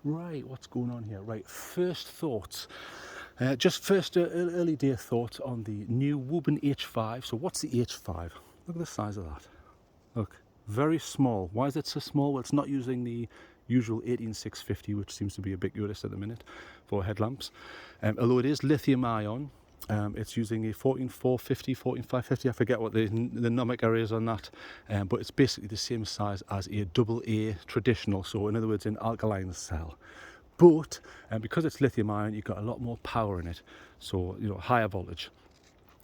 Right, what's going on here? Right, first thoughts. Just first early day thoughts on the new Wuben H5. So what's the H5? Look at the size of that. Look, very small. Why is it so small? Well, it's not using the usual 18650, which seems to be ubiquitous at the minute for headlamps. Although it is lithium ion, it's using a 14450, 14550, I forget what the nomic area is on that, but it's basically the same size as a AA traditional, so in other words an alkaline cell. But because it's lithium ion, you've got a lot more power in it, so higher voltage.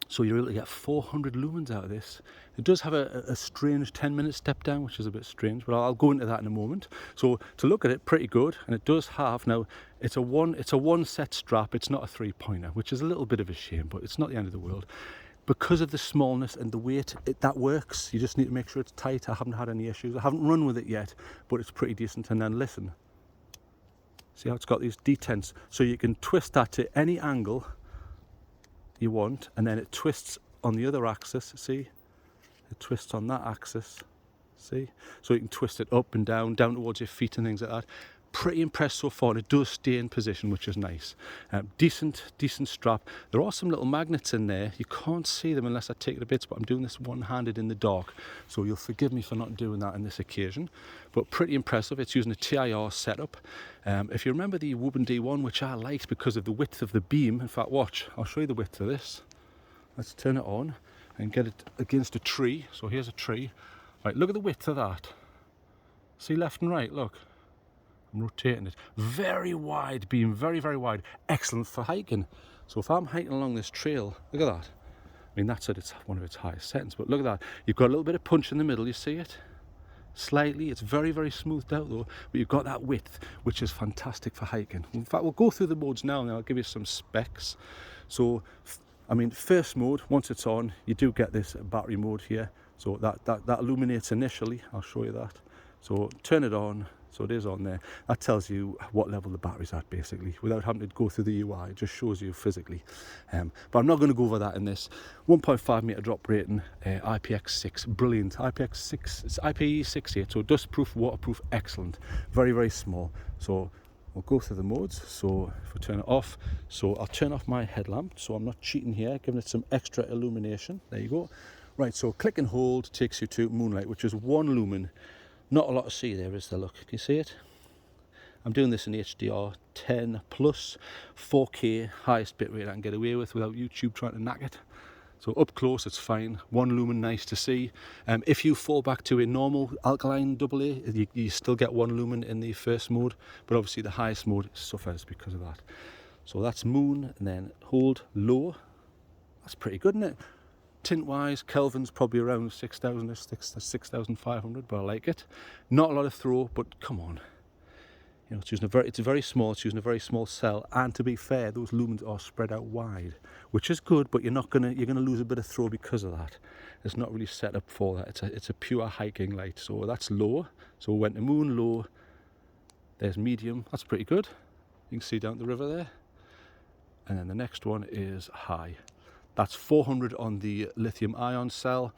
So you're able to get 400 lumens out of this. It does have a strange 10-minute step down, which is a bit strange, but I'll go into that in a moment. So to look at it, pretty good, and it does have, now it's a one set strap, it's not a 3-pointer, which is a little bit of a shame, but it's not the end of the world. Because of the smallness and the weight, that works. You just need to make sure it's tight. I haven't had any issues. I haven't run with it yet, but it's pretty decent. And then listen, see how it's got these detents, so you can twist that to any angle you want, and then it twists on the other axis. See, it twists on that axis, see, so you can twist it up and down towards your feet and things like that. Pretty impressed so far, and it does stay in position, which is nice. Decent strap. There are some little magnets in there. You can't see them unless I take it to bits, but I'm doing this one-handed in the dark, so you'll forgive me for not doing that on this occasion. But pretty impressive. It's using a TIR setup. If you remember the Wuben D1, which I liked because of the width of the beam. In fact, watch, I'll show you the width of this. Let's turn it on and get it against a tree. So here's a tree. Right, look at the width of that. See left and right, look. I'm rotating it. Very wide beam, very wide. Excellent for hiking. So if I'm hiking along this trail, look at that. I mean, that's at one of its highest settings, but look at that. You've got a little bit of punch in the middle, you see it? Slightly, it's very smoothed out though, but you've got that width, which is fantastic for hiking. In fact, we'll go through the modes now and I'll give you some specs. So, I mean, first mode, once it's on, you do get this battery mode here. So that illuminates initially, I'll show you that. So turn it on. So it is on there. That tells you what level the battery's at, basically, without having to go through the UI. It just shows you physically. But I'm not going to go over that in this. 1.5 meter drop rating, IPX6, brilliant. IPX6, it's IPE68, so dustproof, waterproof, excellent. Very small. So we'll go through the modes. So if we turn it off, so I'll turn off my headlamp, so I'm not cheating here, giving it some extra illumination. There you go. Right, so click and hold takes you to Moonlight, which is 1 lumen. Not a lot to see there, is there? Look, can you see it? I'm doing this in HDR 10 plus 4K, highest bitrate I can get away with without YouTube trying to knack it. So up close it's fine, 1 lumen, nice to see. If you fall back to a normal alkaline AA, you still get 1 lumen in the first mode, but obviously the highest mode suffers because of that. So that's moon, and then hold low. That's pretty good, isn't it? Tint wise, Kelvin's probably around 6,000 or 6,500, but I like it. Not a lot of throw, but come on. It's using it's very small, it's using a very small cell, and to be fair, those lumens are spread out wide, which is good, but you're gonna lose a bit of throw because of that. It's not really set up for that. It's a pure hiking light. So that's low. So we went to moon, low. There's medium. That's pretty good. You can see down the river there. And then the next one is high. That's 400 on the lithium ion cell,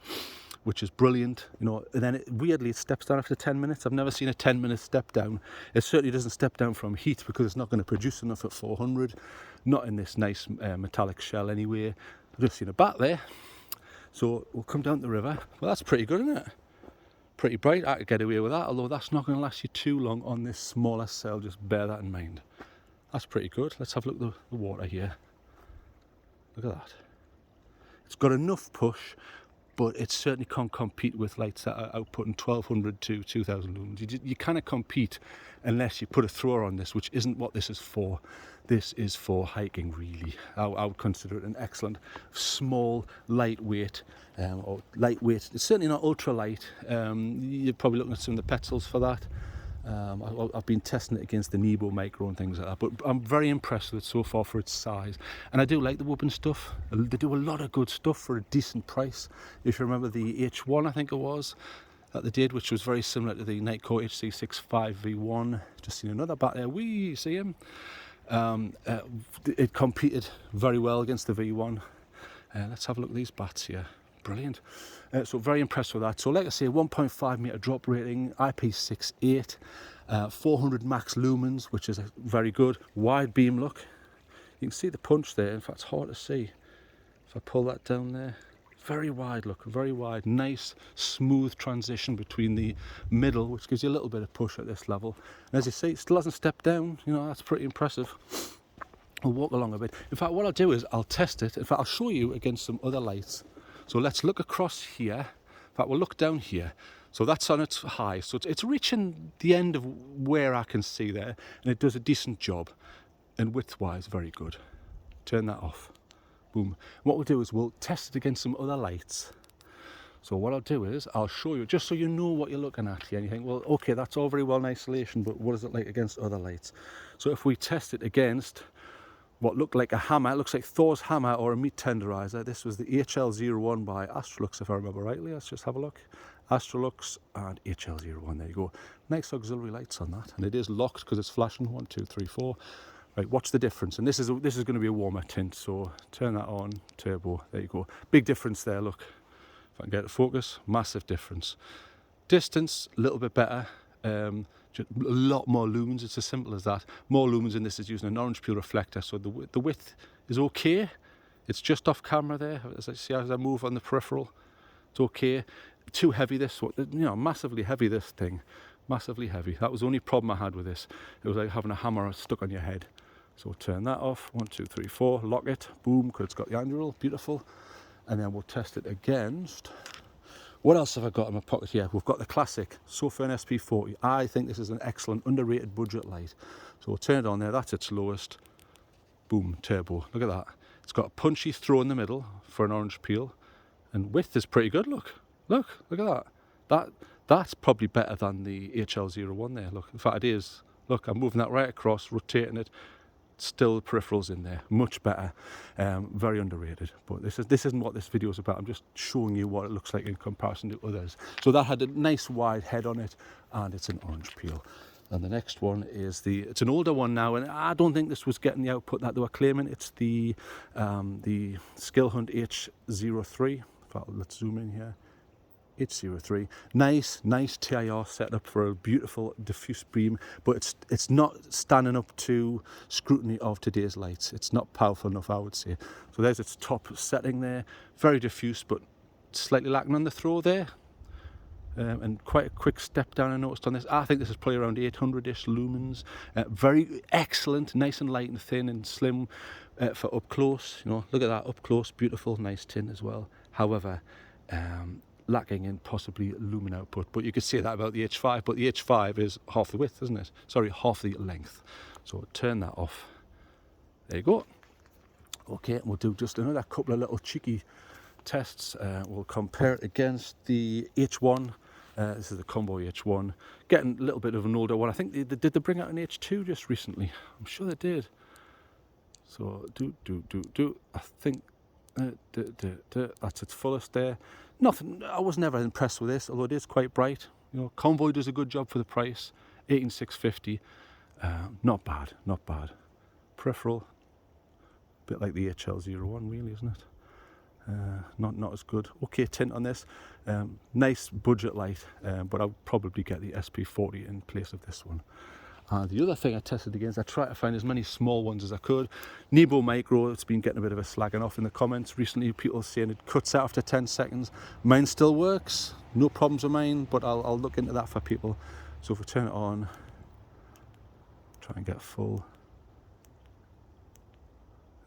which is brilliant. And then weirdly it steps down after 10 minutes. I've never seen a 10-minute step down. It certainly doesn't step down from heat because it's not going to produce enough at 400. Not in this nice metallic shell anyway. I've just seen a bat there. So we'll come down the river. Well, that's pretty good, isn't it? Pretty bright. I could get away with that, although that's not going to last you too long on this smaller cell. Just bear that in mind. That's pretty good. Let's have a look at the water here. Look at that. It's got enough push, but it certainly can't compete with lights that are outputting 1200 to 2000 lumens. You cannot compete unless you put a thrower on this, which isn't what this is for. This is for hiking, really. I would consider it an excellent, small, lightweight, It's certainly not ultra light. You're probably looking at some of the Petzls for that. I've been testing it against the Nebo Micro and things like that, but I'm very impressed with it so far for its size. And I do like the Wuben stuff. They do a lot of good stuff for a decent price. If you remember the H1, I think it was, that they did, which was very similar to the Nightcore HC65 V1. Just seen another bat there. Wee, see him? It competed very well against the V1. Let's have a look at these bats here. Brilliant. So very impressed with that. So like I say, 1.5 meter drop rating, IP68. 400 max lumens, which is very good. Wide beam, look. You can see the punch there. In fact, it's hard to see. If I pull that down there, very wide, look, very wide. Nice, smooth transition between the middle, which gives you a little bit of push at this level. And as you see, it still hasn't stepped down. You know, that's pretty impressive. I'll walk along a bit. In fact, what I'll do is I'll test it. In fact, I'll show you against some other lights. So let's look across here. In fact, we'll look down here. So that's on its high. So it's reaching the end of where I can see there, and it does a decent job. And width-wise, very good. Turn that off. Boom. What we'll do is we'll test it against some other lights. So what I'll do is I'll show you, just so you know what you're looking at here. And you think, well, okay, that's all very well in isolation, but what is it like against other lights? So if we test it against what looked like a hammer, it looks like Thor's hammer or a meat tenderizer. This was the HL01 by Astrolux, if I remember rightly. Let's just have a look. Astrolux and HL01, there you go. Nice auxiliary lights on that. And it is locked because it's flashing. 1, 2, 3, 4. Right, watch the difference. And this is going to be a warmer tint, so turn that on, turbo, there you go. Big difference there, look. If I can get it focus, massive difference. Distance, a little bit better. Just a lot more lumens, it's as simple as that. More lumens, and this is using an orange peel reflector, so the width is okay. It's just off camera there, as I see as I move on the peripheral. It's okay. Too heavy this one, you know, massively heavy this thing. Massively heavy. That was the only problem I had with this. It was like having a hammer stuck on your head. So turn that off. 1, 2, 3, 4. Lock it. Boom, because it's got the annual. Beautiful. And then we'll test it against. What else have I got in my pocket here? We've got the classic Sofern SP40. I think this is an excellent underrated budget light. So we'll turn it on there. That's its lowest. Boom, turbo. Look at that. It's got a punchy throw in the middle for an orange peel. And width is pretty good. Look at that. That's probably better than the HL01 there. Look, in fact it is. Look, I'm moving that right across, rotating it. Still peripherals in there, much better. Very underrated. But this isn't what this video is about. I'm just showing you what it looks like in comparison to others. So that had a nice wide head on it, and it's an orange peel. And the next one is it's an older one now, and I don't think this was getting the output that they were claiming. It's the Skillhunt H03. In fact, let's zoom in here. H03. Nice TIR setup for a beautiful diffuse beam, but it's not standing up to scrutiny of today's lights. It's not powerful enough, I would say. So there's its top setting there. Very diffuse, but slightly lacking on the throw there. And quite a quick step down I noticed on this. I think this is probably around 800-ish lumens. Very excellent, nice and light and thin and slim for up close. You know, look at that, up close, beautiful, nice tint as well. However, lacking in possibly lumen output, but you could say that about the H5, but the H5 is half the width, isn't it? Sorry, half the length. So turn that off. There you go. Okay, we'll do just another couple of little cheeky tests. We'll compare it against the H1. This is the Combo H1. Getting a little bit of an older one. I think did they bring out an H2 just recently? I'm sure they did. So I think that's its fullest there. Nothing. I was never impressed with this, although it is quite bright. You know, Convoy does a good job for the price. 18650. Not bad. Peripheral, a bit like the HL01, really, isn't it? Not as good. Okay tint on this. Nice budget light, but I'll probably get the SP40 in place of this one. The other thing I tested against, I tried to find as many small ones as I could. Nebo Micro, it's been getting a bit of a slagging off in the comments recently. People saying it cuts out after 10 seconds. Mine still works, no problems with mine, but I'll look into that for people. So if we turn it on, try and get full.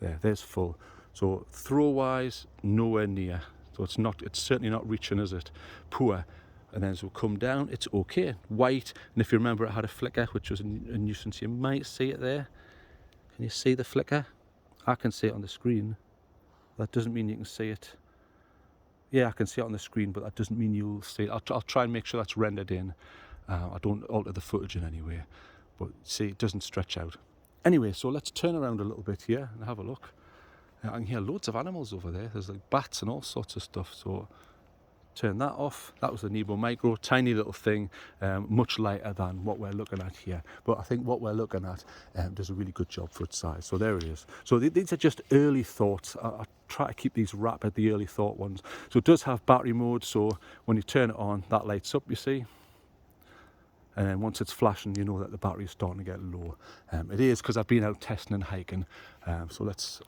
There's full. So throw wise, nowhere near. So it's certainly not reaching, is it? Poor. And then as we come down, it's okay. White, and if you remember, it had a flicker, which was a nuisance. You might see it there. Can you see the flicker? I can see it on the screen. That doesn't mean you can see it. Yeah, I can see it on the screen, but that doesn't mean you'll see it. I'll try and make sure that's rendered in. I don't alter the footage in any way, but see, it doesn't stretch out. Anyway, so let's turn around a little bit here and have a look. I can hear loads of animals over there. There's like bats and all sorts of stuff. So turn that off. That was the Nebo Micro, tiny little thing, much lighter than what we're looking at here. But I think what we're looking at does a really good job for its size. So there it is. So these are just early thoughts. I try to keep these rapid, the early thought ones. So it does have battery mode. So when you turn it on, that lights up, you see. and then once it's flashing, you know that the battery is starting to get low. It is, because I've been out testing and hiking. So let's,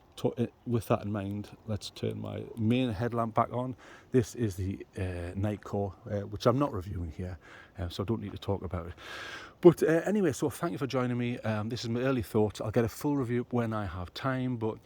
with that in mind, let's turn my main headlamp back on. This is the night core, which I'm not reviewing here, so I don't need to talk about it. But anyway, so thank you for joining me. This is my early thoughts. I'll get a full review when I have time, but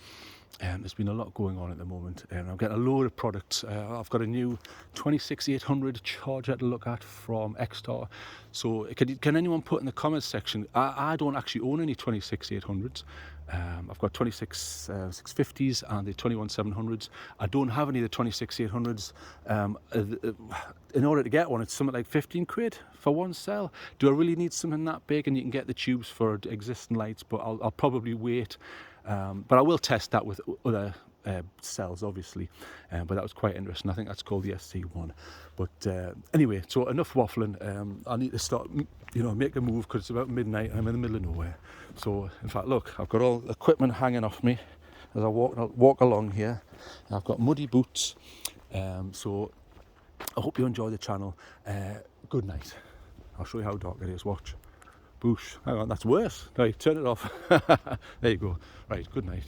there's been a lot going on at the moment, and I'm getting a load of products. I've got a new 26800 charger to look at from Xstar. So can anyone put in the comments section? I don't actually own any 26800s. I've got 650s and the 21700s. I don't have any of the 26800s. In order to get one, it's something like 15 quid for one cell. Do I really need something that big? And you can get the tubes for existing lights, but I'll probably wait. But I will test that with other cells, obviously. But that was quite interesting. I think that's called the SC1. But anyway, so enough waffling. I need to start, make a move, because it's about midnight and I'm in the middle of nowhere. So, in fact, look, I've got all the equipment hanging off me as I walk along here. I've got muddy boots. So I hope you enjoy the channel. Good night. I'll show you how dark it is. Watch. Boosh. Hang on, that's worse. Right, turn it off. There you go. Right, good night.